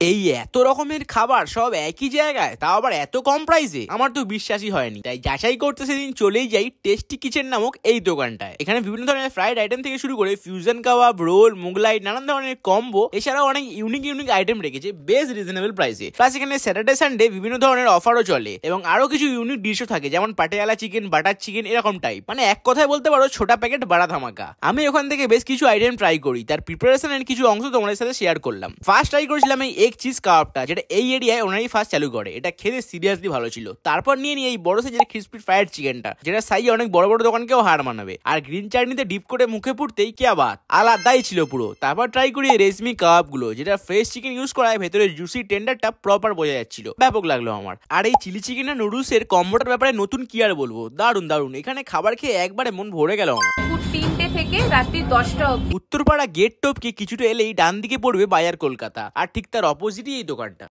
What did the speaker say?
এই এত রকমের খাবার সব একই জায়গায়, তাও আবার এত কম প্রাইসে, আমার তো বিশ্বাসই হয়নি। তাই যাচাই করতে সেদিন চলেই যাই টেস্টি কিচেন নামক এই দোকানটায়। এখানে বিভিন্ন ধরনের ফ্রাইড আইটেম থেকে শুরু করে ফিউশন কাবাব, রোল, মোগলাই, নানান ধরনের কম্বো, এছাড়াও অনেক ইউনিক আইটেম রেখেছে বেশ রিজনেবল প্রাইসে। প্লাস এখানে স্যাটারডে সানডে বিভিন্ন ধরনের অফারও চলে এবং আরো কিছু ইউনিক ডিশও থাকে, যেমন পাটিয়ালা চিকেন, বাটার চিকেন, এরকম টাইপ। মানে এক কথায় বলতে পারো ছোটা প্যাকেট বাড়া ধামাকা। আমি ওখান থেকে বেশ কিছু আইটেম ট্রাই করি, তার প্রিপারেশনের কিছু অংশ তোমাদের সাথে শেয়ার করলাম। ফার্স্ট ট্রাই করেছিলাম এই এগ চিজ কাবাবটা, যেটা এই এরিয়ায় ওনারই ফার্স্ট চালু করে। এটা খেতে সিরিয়াসলি ভালো ছিল। তারপর নিয়ে এই বড় সাইজের ক্রিসপি ফ্রাইড চিকেনটা, যেটা সাইজে অনেক বড় বড় দোকানকেও হার মানাবে। আর গ্রিন চাটনিতে ডিপ করে মুখে পুড়তেই কিয়া বাত, আলাদাই ছিল পুরো। তারপর ট্রাই করি রেশমি কাবাব গুলো, যেটা ফ্রেশ চিকেন ইউজ করায় ভেতরে জুসি টেন্ডারটা প্রপার বোঝা যাচ্ছিল। ব্যাপক লাগলো আমার। আর এই চিলি চিকেন আর নুডলস এর কম্বোটার ব্যাপারে নতুন কি আর বলবো, দারুন দারুন। এখানে খাবার খেয়ে একবারে মন ভরে গেল আমার। 3টে থেকে রাত্রি 10টা অবধি। উত্তরপাড়া গেট টপকে কিছুটা এলেই ডান দিকে পড়বে বাজার কলকাতা, আর ঠিক তার অপোজিটই এই দোকানটা।